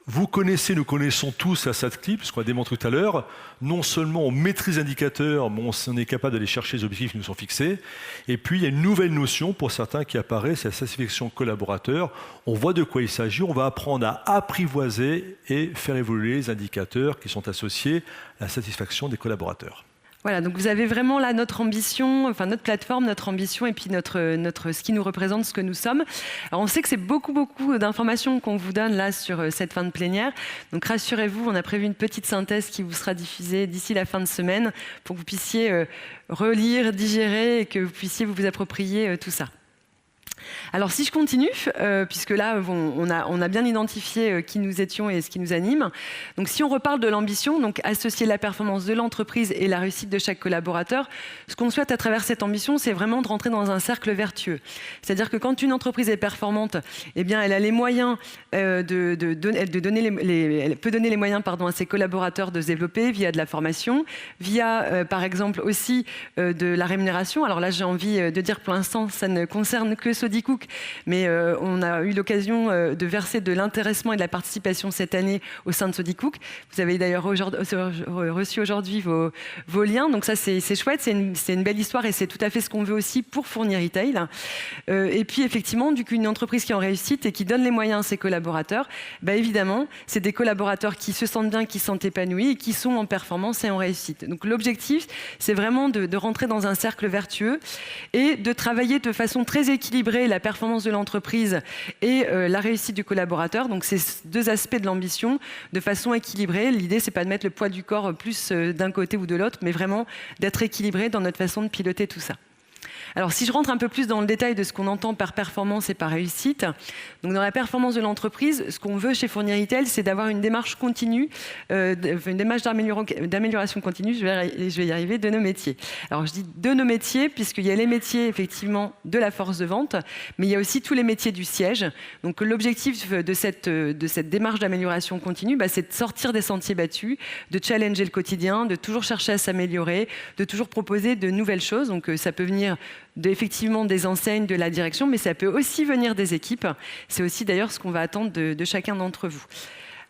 Speaker 3: vous connaissez, nous connaissons tous la SATCLI, puisqu'on l'a démontré tout à l'heure. Non seulement on maîtrise l'indicateurs, mais on est capable d'aller chercher les objectifs qui nous sont fixés. Et puis, il y a une nouvelle notion pour certains qui apparaît, c'est la satisfaction collaborateur. On voit de quoi il s'agit. On va apprendre à apprivoiser et faire évoluer les indicateurs qui sont associés à la satisfaction des collaborateurs.
Speaker 4: Voilà, donc vous avez vraiment là notre ambition, enfin notre plateforme, notre ambition et puis ce qui nous représente, ce que nous sommes. Alors on sait que c'est beaucoup d'informations qu'on vous donne là sur cette fin de plénière. Donc rassurez-vous, on a prévu une petite synthèse qui vous sera diffusée d'ici la fin de semaine pour que vous puissiez relire, digérer et que vous puissiez vous approprier tout ça. Alors si je continue, puisque là on a bien identifié qui nous étions et ce qui nous anime. Donc si on reparle de l'ambition, donc associer la performance de l'entreprise et la réussite de chaque collaborateur, ce qu'on souhaite à travers cette ambition, c'est vraiment de rentrer dans un cercle vertueux. C'est-à-dire que quand une entreprise est performante, eh bien elle a les moyens elle peut donner les moyens à ses collaborateurs de se développer via de la formation, via par exemple aussi de la rémunération. Alors là j'ai envie de dire pour l'instant ça ne concerne que Sodicook, mais on a eu l'occasion de verser de l'intéressement et de la participation cette année au sein de Sodicook. Vous avez d'ailleurs reçu aujourd'hui vos liens, donc ça c'est chouette, c'est une belle histoire et c'est tout à fait ce qu'on veut aussi pour Fournier Retail. Et puis effectivement, du coup, une entreprise qui est en réussite et qui donne les moyens à ses collaborateurs, évidemment, c'est des collaborateurs qui se sentent bien, qui se sentent épanouis et qui sont en performance et en réussite. Donc l'objectif, c'est vraiment de rentrer dans un cercle vertueux et de travailler de façon très équilibrée équilibrer la performance de l'entreprise et la réussite du collaborateur. Donc c'est deux aspects de l'ambition de façon équilibrée. L'idée, c'est pas de mettre le poids du corps plus d'un côté ou de l'autre, mais vraiment d'être équilibré dans notre façon de piloter tout ça. Alors, si je rentre un peu plus dans le détail de ce qu'on entend par performance et par réussite, donc dans la performance de l'entreprise, ce qu'on veut chez Fournier Retail, c'est d'avoir une démarche continue, une démarche d'amélioration continue, je vais y arriver, de nos métiers. Alors, je dis de nos métiers, puisqu'il y a les métiers, effectivement, de la force de vente, mais il y a aussi tous les métiers du siège. Donc, l'objectif de cette démarche d'amélioration continue, c'est de sortir des sentiers battus, de challenger le quotidien, de toujours chercher à s'améliorer, de toujours proposer de nouvelles choses. Donc, ça peut venir effectivement des enseignes, de la direction, mais ça peut aussi venir des équipes. C'est aussi d'ailleurs ce qu'on va attendre de chacun d'entre vous.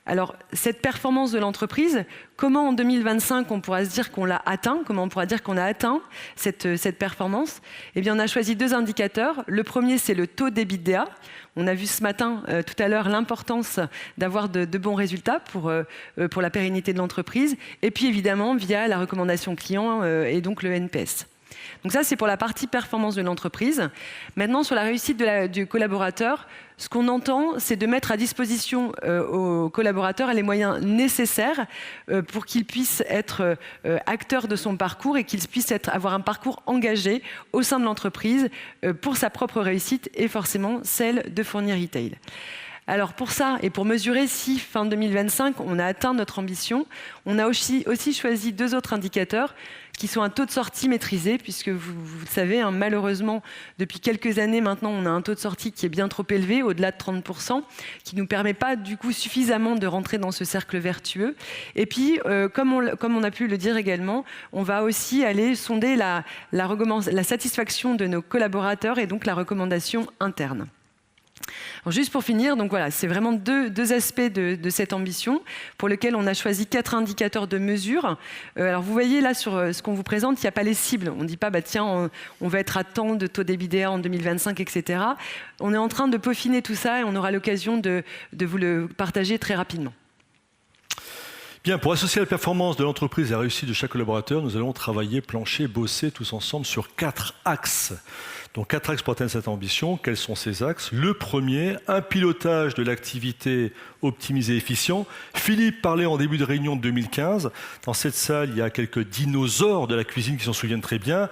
Speaker 4: Alors, cette performance de l'entreprise, comment en 2025 on pourra se dire qu'on l'a atteint? Comment on pourra dire qu'on a atteint cette performance? Eh bien, on a choisi deux indicateurs. Le premier, c'est le taux d'EBITDA. On a vu ce matin, tout à l'heure, l'importance d'avoir de bons résultats pour la pérennité de l'entreprise. Et puis, évidemment, via la recommandation client et donc le NPS. Donc ça, c'est pour la partie performance de l'entreprise. Maintenant, sur la réussite du collaborateur, ce qu'on entend, c'est de mettre à disposition aux collaborateurs les moyens nécessaires pour qu'ils puissent être acteurs de son parcours et qu'ils puissent avoir un parcours engagé au sein de l'entreprise pour sa propre réussite et forcément celle de Fournier Retail. Alors pour ça, et pour mesurer si fin 2025, on a atteint notre ambition, on a aussi choisi deux autres indicateurs qui sont un taux de sortie maîtrisé, puisque vous le savez, malheureusement, depuis quelques années maintenant, on a un taux de sortie qui est bien trop élevé, au-delà de 30%, qui ne nous permet pas du coup suffisamment de rentrer dans ce cercle vertueux. Et puis, comme on a pu le dire également, on va aussi aller sonder la satisfaction de nos collaborateurs et donc la recommandation interne. Alors juste pour finir, donc voilà, c'est vraiment deux aspects de cette ambition pour lesquels on a choisi 4 indicateurs de mesure. Alors vous voyez là sur ce qu'on vous présente, il n'y a pas les cibles. On ne dit pas tiens, on va être à tant de taux d'EBITDA en 2025, etc. On est en train de peaufiner tout ça et on aura l'occasion de vous le partager très rapidement.
Speaker 3: Bien, pour associer la performance de l'entreprise et la réussite de chaque collaborateur, nous allons travailler, plancher, bosser tous ensemble sur 4 axes. Donc 4 axes pour atteindre cette ambition. Quels sont ces axes? Le premier, un pilotage de l'activité optimisé et efficient. Philippe parlait en début de réunion de 2015. Dans cette salle, il y a quelques dinosaures de la cuisine qui s'en souviennent très bien.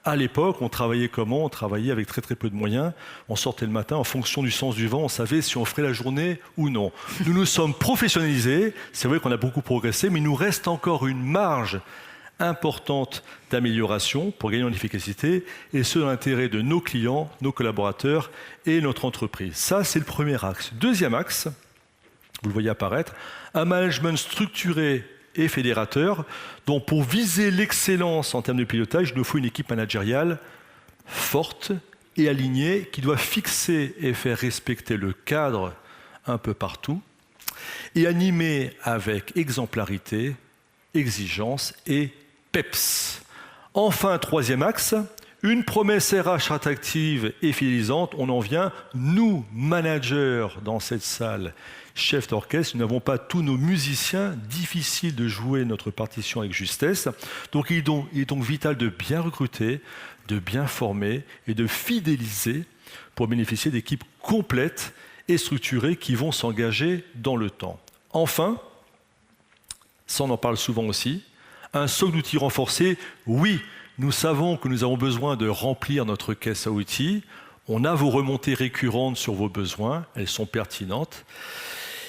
Speaker 3: À l'époque, on travaillait comment? On travaillait avec très peu de moyens. On sortait le matin en fonction du sens du vent. On savait si on ferait la journée ou non. Nous nous sommes professionnalisés. C'est vrai qu'on a beaucoup progressé, mais il nous reste encore une marge importante d'amélioration pour gagner en efficacité, et ce dans l'intérêt de nos clients, nos collaborateurs et notre entreprise. Ça, c'est le premier axe. Deuxième axe, vous le voyez apparaître, un management structuré et fédérateur, dont pour viser l'excellence en termes de pilotage, il nous faut une équipe managériale forte et alignée qui doit fixer et faire respecter le cadre un peu partout et animer avec exemplarité, exigence et PEPS. Enfin, troisième axe, une promesse RH attractive et fidélisante. On en vient, nous, managers dans cette salle, chefs d'orchestre, nous n'avons pas tous nos musiciens, difficile de jouer notre partition avec justesse. Donc il est donc vital de bien recruter, de bien former et de fidéliser pour bénéficier d'équipes complètes et structurées qui vont s'engager dans le temps. Enfin, ça on en parle souvent aussi, un socle d'outils renforcé. Oui, nous savons que nous avons besoin de remplir notre caisse à outils. On a vos remontées récurrentes sur vos besoins, elles sont pertinentes.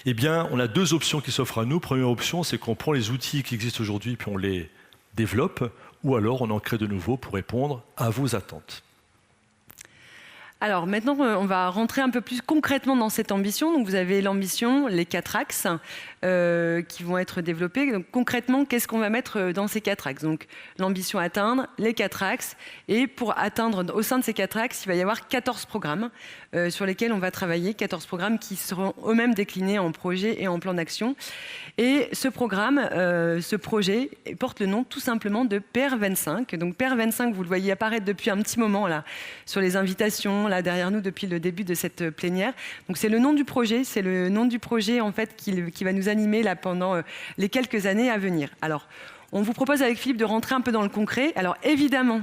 Speaker 3: Eh bien, on a 2 options qui s'offrent à nous. Première option, c'est qu'on prend les outils qui existent aujourd'hui puis on les développe, ou alors on en crée de nouveaux pour répondre à vos attentes.
Speaker 4: Alors maintenant, on va rentrer un peu plus concrètement dans cette ambition. Donc vous avez l'ambition, les 4 axes qui vont être développés. Donc concrètement, qu'est-ce qu'on va mettre dans ces 4 axes? Donc l'ambition à atteindre, les 4 axes. Et pour atteindre, au sein de ces 4 axes, il va y avoir 14 programmes sur lesquels on va travailler. 14 programmes qui seront eux-mêmes déclinés en projets et en plans d'action. Et ce programme, ce projet, porte le nom tout simplement de PR25. Donc PR25, vous le voyez apparaître depuis un petit moment là, sur les invitations, là derrière nous depuis le début de cette plénière. Donc c'est le nom du projet, en fait qui va nous animer là pendant les quelques années à venir. Alors on vous propose avec Philippe de rentrer un peu dans le concret. Alors évidemment,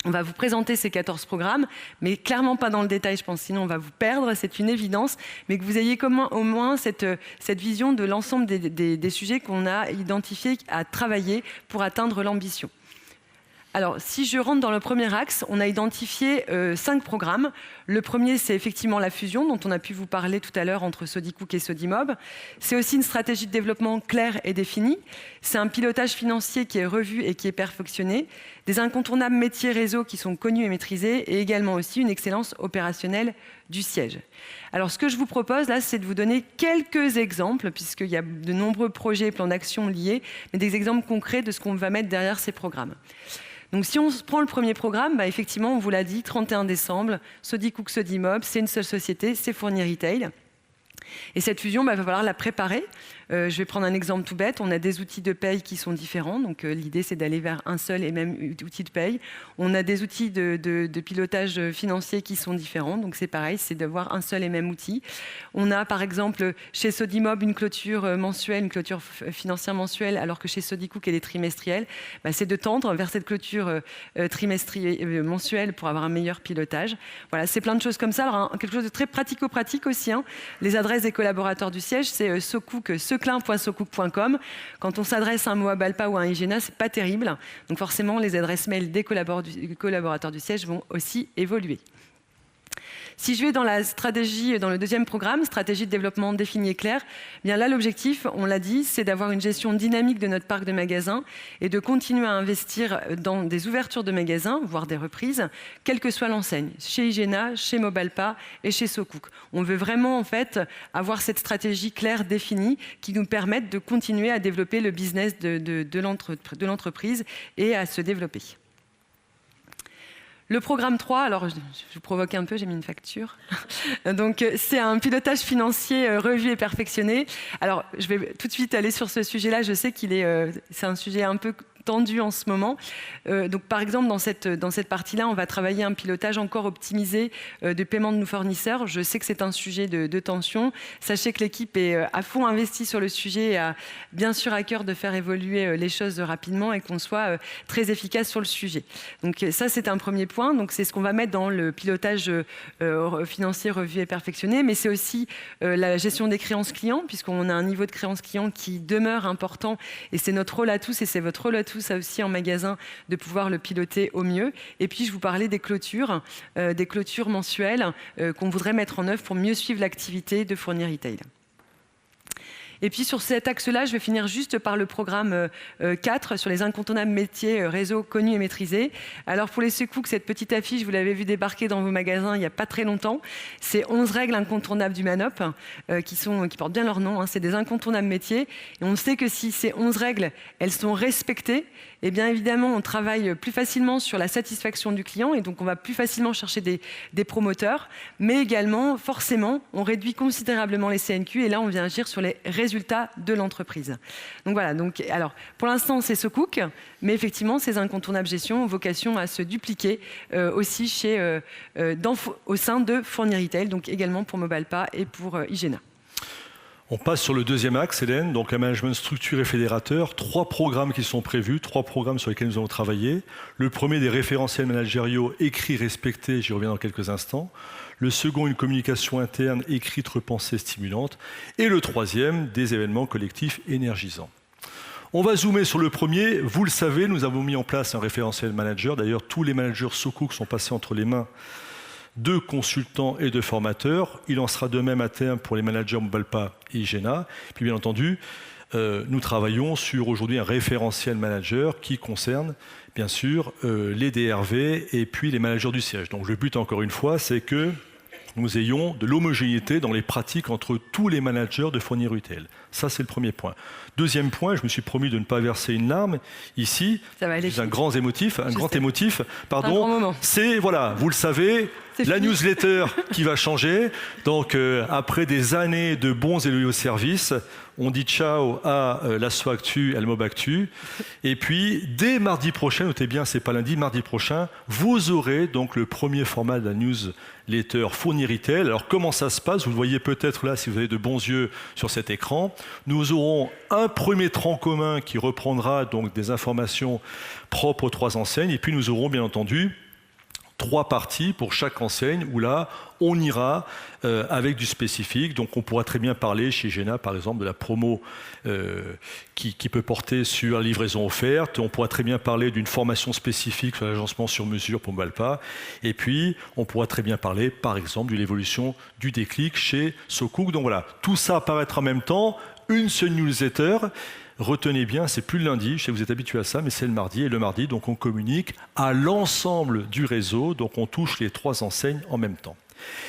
Speaker 5: On va vous présenter ces 14 programmes, mais clairement pas dans le détail, je pense, sinon on va vous perdre, c'est une évidence, mais que vous ayez au moins cette vision de l'ensemble des sujets qu'on a identifiés à travailler pour atteindre l'ambition. Alors, si je rentre dans le premier axe, on a identifié 5 programmes. Le premier, c'est effectivement la fusion, dont on a pu vous parler tout à l'heure entre Sodicook et Sodimob. C'est aussi une stratégie de développement claire et définie. C'est un pilotage financier qui est revu et qui est perfectionné. Des incontournables métiers réseau qui sont connus et maîtrisés. Et également aussi une excellence opérationnelle du siège. Alors, ce que je vous propose, là, c'est de vous donner quelques exemples, puisqu'il y a de nombreux projets et plans d'action liés, mais des exemples concrets de ce qu'on va mettre derrière ces programmes. Donc si on prend le premier programme, effectivement, on vous l'a dit, 31 décembre, Sodicook, Sodimob, c'est une seule société, c'est Fournier Retail. Et cette fusion, il va falloir la préparer. Je vais prendre un exemple tout bête. On a des outils de paye qui sont différents. Donc l'idée, c'est d'aller vers un seul et même outil de paye. On a des outils de pilotage financier qui sont différents. Donc c'est pareil, c'est d'avoir un seul et même outil. On a par exemple chez Sodimob une clôture mensuelle, une clôture financière mensuelle, alors que chez Sodicook, elle est trimestrielle. C'est de tendre vers cette clôture mensuelle pour avoir un meilleur pilotage. Voilà, c'est plein de choses comme ça. Alors quelque chose de très pratico-pratique aussi. Les adresses des collaborateurs du siège, c'est seclin.socook.com. Quand on s'adresse à un Moabalpa ou à un Igena, c'est pas terrible. Donc forcément, les adresses mail des collaborateurs du siège vont aussi évoluer. Si je vais dans la stratégie, dans le deuxième programme, stratégie de développement définie et claire, bien là, l'objectif, on l'a dit, c'est d'avoir une gestion dynamique de notre parc de magasins et de continuer à investir dans des ouvertures de magasins, voire des reprises, quelle que soit l'enseigne, chez Igena, chez Mobalpa et chez Socook. On veut vraiment, en fait, avoir cette stratégie claire, définie, qui nous permette de continuer à développer le business de l'entreprise et à se développer. Le programme 3, alors je vous provoque un peu, j'ai mis une facture. Donc c'est un pilotage financier revu et perfectionné. Alors je vais tout de suite aller sur ce sujet-là. Je sais c'est un sujet un peu tendu en ce moment. Donc, par exemple, dans cette partie-là, on va travailler un pilotage encore optimisé de paiement de nos fournisseurs. Je sais que c'est un sujet de tension. Sachez que l'équipe est à fond investie sur le sujet et a bien sûr à cœur de faire évoluer les choses rapidement et qu'on soit très efficace sur le sujet. Donc ça, c'est un premier point. Donc c'est ce qu'on va mettre dans le pilotage financier revu et perfectionné. Mais c'est aussi la gestion des créances clients, puisqu'on a un niveau de créances clients qui demeure important. Et c'est notre rôle à tous et c'est votre rôle à tous ça aussi en magasin, de pouvoir le piloter au mieux. Et puis, je vous parlais des clôtures mensuelles qu'on voudrait mettre en œuvre pour mieux suivre l'activité de Fournier Retail. Et puis sur cet axe-là, je vais finir juste par le programme 4 sur les incontournables métiers réseau connus et maîtrisés. Alors pour les Sodikook, cette petite affiche, vous l'avez vu débarquer dans vos magasins il n'y a pas très longtemps. C'est 11 règles incontournables du Manop qui portent bien leur nom. C'est des incontournables métiers. Et on sait que si ces 11 règles, elles sont respectées, et bien évidemment, on travaille plus facilement sur la satisfaction du client et donc on va plus facilement chercher des promoteurs. Mais également, forcément, on réduit considérablement les CNQ et là, on vient agir sur les résultats de l'entreprise. Donc voilà, alors pour l'instant, c'est Socook, mais effectivement, ces incontournables gestion ont vocation à se dupliquer aussi au sein de Fournier Retail, donc également pour Mobalpa et pour Igena.
Speaker 3: On passe sur le deuxième axe, Hélène, donc un management structuré et fédérateur. 3 programmes qui sont prévus, 3 programmes sur lesquels nous allons travailler. Le premier, des référentiels managériaux écrits, respectés, j'y reviens dans quelques instants. Le second, une communication interne écrite, repensée, stimulante. Et le troisième, des événements collectifs énergisants. On va zoomer sur le premier. Vous le savez, nous avons mis en place un référentiel manager. D'ailleurs, tous les managers Socook sont passés entre les mains de consultants et de formateurs. Il en sera de même à terme pour les managers Mobalpa et Igena. Puis bien entendu, nous travaillons sur aujourd'hui un référentiel manager qui concerne bien sûr les DRV et puis les managers du siège. Donc le but encore une fois, c'est que nous ayons de l'homogénéité dans les pratiques entre tous les managers de Fournier Retail. Ça, c'est le premier point. Deuxième point, je me suis promis de ne pas verser une larme. Ici, c'est un grand émotif, pardon. C'est, voilà, vous le savez, la newsletter qui va changer. Donc, après des années de bons et loyaux services, on dit ciao à l'Asso Actu, à le Mob Actu. Et puis, dès mardi prochain, notez bien, c'est pas lundi, mardi prochain, vous aurez donc le premier format de la newsletter Fournier Retail. Alors, comment ça se passe? Vous le voyez peut-être là, si vous avez de bons yeux sur cet écran. Nous aurons un premier tronc commun qui reprendra donc des informations propres aux 3 enseignes. Et puis, nous aurons bien entendu 3 parties pour chaque enseigne où là, on ira avec du spécifique. Donc on pourra très bien parler chez Géna, par exemple, de la promo qui peut porter sur la livraison offerte. On pourra très bien parler d'une formation spécifique sur l'agencement sur mesure pour Mobalpa. Et puis, on pourra très bien parler, par exemple, de l'évolution du déclic chez SoCook. Donc voilà, tout ça apparaîtra en même temps, une seule newsletter. Retenez bien, c'est plus le lundi, je sais que vous êtes habitués à ça, mais c'est le mardi. Et le mardi, donc, on communique à l'ensemble du réseau. Donc, on touche les 3 enseignes en même temps.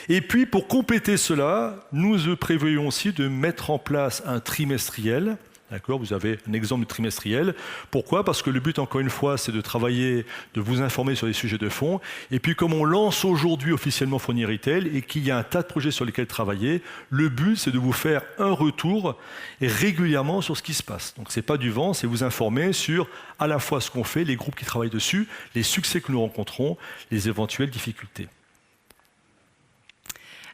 Speaker 3: Et puis, pour compléter cela, nous prévoyons aussi de mettre en place un trimestriel. D'accord, vous avez un exemple de trimestriel. Pourquoi? Parce que le but, encore une fois, c'est de travailler, de vous informer sur les sujets de fond. Et puis, comme on lance aujourd'hui officiellement Fournier Retail et qu'il y a un tas de projets sur lesquels travailler, le but, c'est de vous faire un retour régulièrement sur ce qui se passe. Donc, ce n'est pas du vent, c'est vous informer sur à la fois ce qu'on fait, les groupes qui travaillent dessus, les succès que nous rencontrons, les éventuelles difficultés.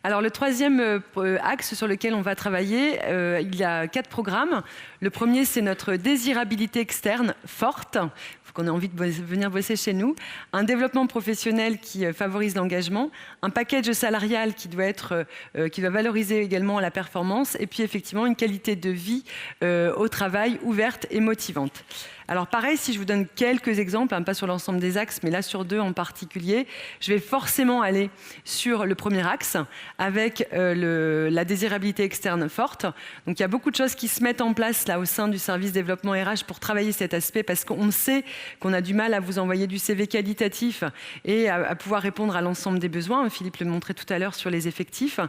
Speaker 5: Alors le troisième axe sur lequel on va travailler, il y a 4 programmes. Le premier, c'est notre désirabilité externe forte. Il faut qu'on ait envie de venir bosser chez nous. Un développement professionnel qui favorise l'engagement. Un package salarial qui doit valoriser également la performance. Et puis effectivement, une qualité de vie au travail ouverte et motivante. Alors pareil, si je vous donne quelques exemples, pas sur l'ensemble des axes, mais là sur 2 en particulier, je vais forcément aller sur le premier axe avec la désirabilité externe forte. Donc il y a beaucoup de choses qui se mettent en place là au sein du service développement RH pour travailler cet aspect parce qu'on sait qu'on a du mal à vous envoyer du CV qualitatif et à pouvoir répondre à l'ensemble des besoins. Philippe le montrait tout à l'heure sur les effectifs.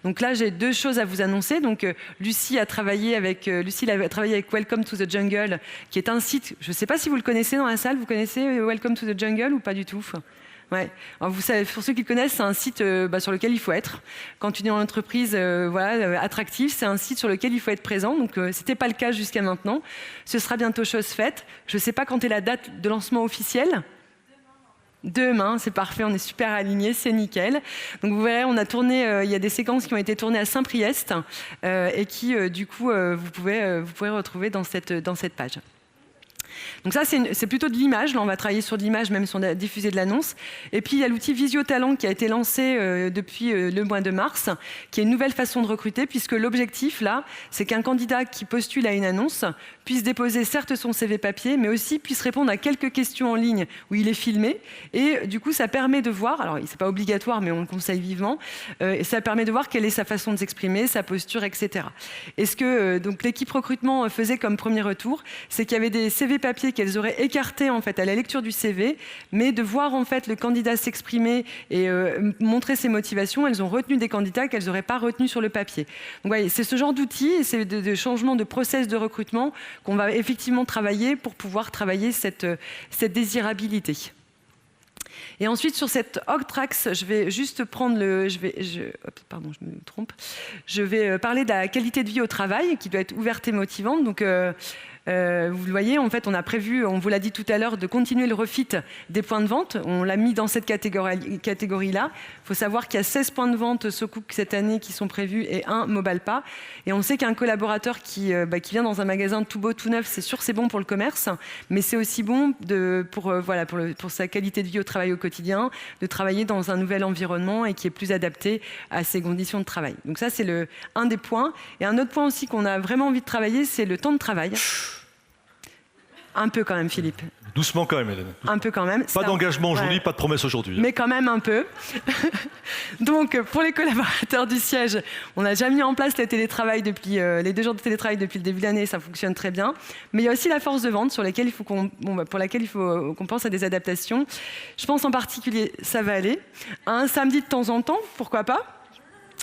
Speaker 5: Donc là, j'ai 2 choses à vous annoncer. Donc Lucie a travaillé avec Welcome to the Jungle, qui est un site. Je ne sais pas si vous le connaissez dans la salle. Vous connaissez Welcome to the Jungle ou pas du tout? Ouais. Alors vous savez, pour ceux qui le connaissent, c'est un site sur lequel il faut être. Quand tu es dans l'entreprise attractive, c'est un site sur lequel il faut être présent. Donc, ce n'était pas le cas jusqu'à maintenant. Ce sera bientôt chose faite. Je ne sais pas quand est la date de lancement officielle. Demain, c'est parfait, on est super alignés, c'est nickel. Donc vous verrez, on a tourné, il y a des séquences qui ont été tournées à Saint-Priest et qui, du coup, vous pouvez retrouver dans cette page. Donc ça, c'est plutôt de l'image. Là, on va travailler sur de l'image, même si on a diffusé de l'annonce. Et puis, il y a l'outil Visio-Talent qui a été lancé depuis le mois de mars, qui est une nouvelle façon de recruter, puisque l'objectif, là, c'est qu'un candidat qui postule à une annonce puisse déposer certes son CV papier, mais aussi puisse répondre à quelques questions en ligne où il est filmé. Et du coup, ça permet de voir, alors c'est pas obligatoire, mais on le conseille vivement, et ça permet de voir quelle est sa façon de s'exprimer, sa posture, etc. Et ce que donc l'équipe recrutement faisait comme premier retour, c'est qu'il y avait des CV papier qu'elles auraient écartés en fait à la lecture du CV, mais de voir en fait le candidat s'exprimer et montrer ses motivations, elles ont retenu des candidats qu'elles n'auraient pas retenus sur le papier. Donc voyez, c'est ce genre d'outils et c'est de changements de process de recrutement qu'on va effectivement travailler pour pouvoir travailler cette désirabilité. Et ensuite, sur cette autre axe, je vais juste prendre je vais parler de la qualité de vie au travail qui doit être ouverte et motivante. Donc, vous le voyez, en fait, on a prévu, on vous l'a dit tout à l'heure, de continuer le refit des points de vente. On l'a mis dans cette catégorie-là. Il faut savoir qu'il y a 16 points de vente SoCook cette année qui sont prévus et 1 Mobalpa. Et on sait qu'un collaborateur qui vient dans un magasin tout beau, tout neuf, c'est sûr, c'est bon pour le commerce, mais c'est aussi bon pour sa qualité de vie au travail au quotidien, de travailler dans un nouvel environnement et qui est plus adapté à ses conditions de travail. Donc ça, c'est un des points. Et un autre point aussi qu'on a vraiment envie de travailler, c'est le temps de travail. Un peu quand même, Philippe.
Speaker 3: Doucement quand même, Hélène.
Speaker 5: Un peu quand même.
Speaker 3: Pas d'engagement aujourd'hui, pas de promesse aujourd'hui.
Speaker 5: Mais quand même un peu. Donc, pour les collaborateurs du siège, on a déjà mis en place les 2 jours de télétravail depuis le début de l'année, ça fonctionne très bien. Mais il y a aussi la force de vente pour laquelle il faut qu'on pense à des adaptations. Je pense en particulier, ça va aller. Un samedi de temps en temps, pourquoi pas.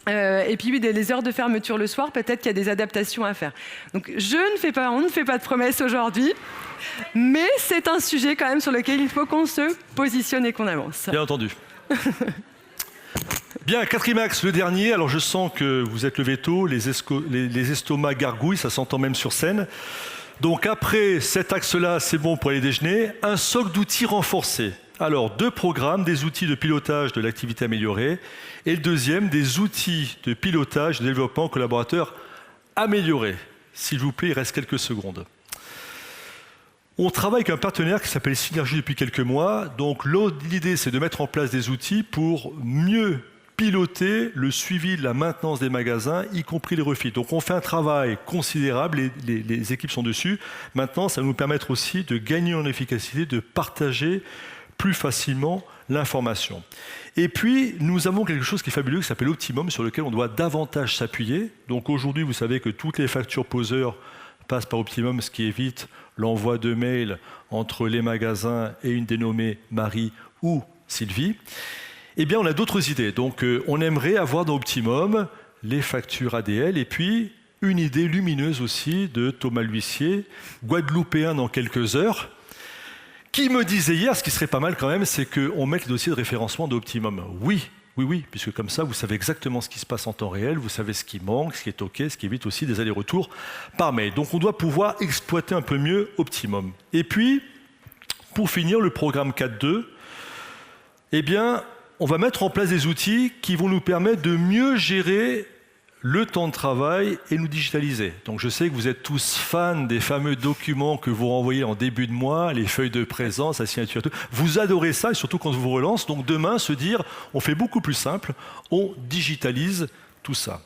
Speaker 5: Et puis oui, les heures de fermeture le soir, peut-être qu'il y a des adaptations à faire. Donc on ne fait pas de promesses aujourd'hui, mais c'est un sujet quand même sur lequel il faut qu'on se positionne et qu'on avance.
Speaker 3: Bien entendu. Bien, 4e axe, le dernier. Alors je sens que vous êtes levé tôt, les estomacs gargouillent, ça s'entend même sur scène. Donc après cet axe-là, c'est bon pour aller déjeuner. Un socle d'outils renforcé. Alors, 2 programmes, des outils de pilotage de l'activité améliorée, et le deuxième, des outils de pilotage de développement collaborateur amélioré. S'il vous plaît, il reste quelques secondes. On travaille avec un partenaire qui s'appelle Synergie depuis quelques mois. Donc l'idée, c'est de mettre en place des outils pour mieux piloter le suivi de la maintenance des magasins, y compris les refits. Donc on fait un travail considérable, les équipes sont dessus. Maintenant, ça va nous permettre aussi de gagner en efficacité, de partager plus facilement l'information. Et puis, nous avons quelque chose qui est fabuleux, qui s'appelle Optimum, sur lequel on doit davantage s'appuyer. Donc aujourd'hui, vous savez que toutes les factures poseurs passent par Optimum, ce qui évite l'envoi de mails entre les magasins et une dénommée Marie ou Sylvie. Eh bien, on a d'autres idées. Donc, on aimerait avoir dans Optimum les factures ADL et puis une idée lumineuse aussi de Thomas l'huissier, guadeloupéen dans quelques heures, qui me disait hier, ce qui serait pas mal quand même, c'est qu'on mette les dossiers de référencement d'Optimum. Oui, puisque comme ça, vous savez exactement ce qui se passe en temps réel, vous savez ce qui manque, ce qui est OK, ce qui évite aussi des allers-retours par mail. Donc, on doit pouvoir exploiter un peu mieux Optimum. Et puis, pour finir, le programme 4.2, eh bien, on va mettre en place des outils qui vont nous permettre de mieux gérer le temps de travail et nous digitaliser. Donc je sais que vous êtes tous fans des fameux documents que vous renvoyez en début de mois, les feuilles de présence, la signature, tout. Vous adorez ça, et surtout quand je vous relance. Donc demain, se dire, on fait beaucoup plus simple, on digitalise tout ça.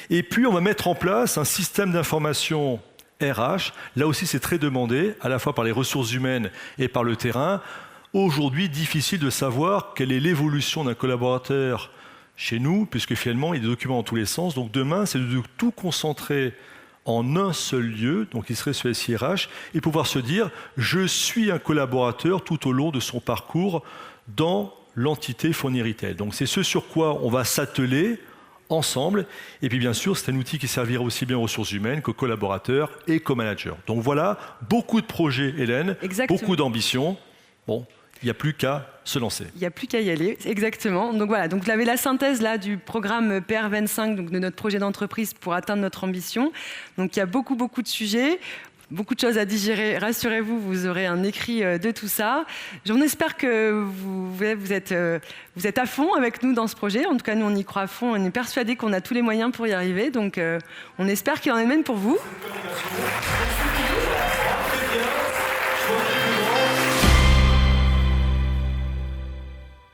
Speaker 3: Et puis on va mettre en place un système d'information RH. Là aussi, c'est très demandé, à la fois par les ressources humaines et par le terrain. Aujourd'hui, difficile de savoir quelle est l'évolution d'un collaborateur chez nous, puisque finalement, il y a des documents dans tous les sens. Donc demain, c'est de tout concentrer en un seul lieu, donc il serait sur SIRH, et pouvoir se dire, je suis un collaborateur tout au long de son parcours dans l'entité Fourni Retail. Donc c'est ce sur quoi on va s'atteler ensemble. Et puis bien sûr, c'est un outil qui servira aussi bien aux ressources humaines qu'aux collaborateurs et qu'aux managers. Donc voilà, beaucoup de projets, Hélène,
Speaker 5: Exactement.
Speaker 3: Beaucoup d'ambition. Bon, il n'y a plus qu'à se lancer.
Speaker 5: Il n'y a plus qu'à y aller, exactement. Donc voilà, donc vous avez la synthèse là du programme PR25, donc de notre projet d'entreprise pour atteindre notre ambition. Donc il y a beaucoup de sujets, beaucoup de choses à digérer. Rassurez-vous, vous aurez un écrit de tout ça. J'en espère que vous êtes à fond avec nous dans ce projet. En tout cas, nous on y croit à fond. On est persuadés qu'on a tous les moyens pour y arriver. Donc on espère qu'il en est même pour vous. Merci.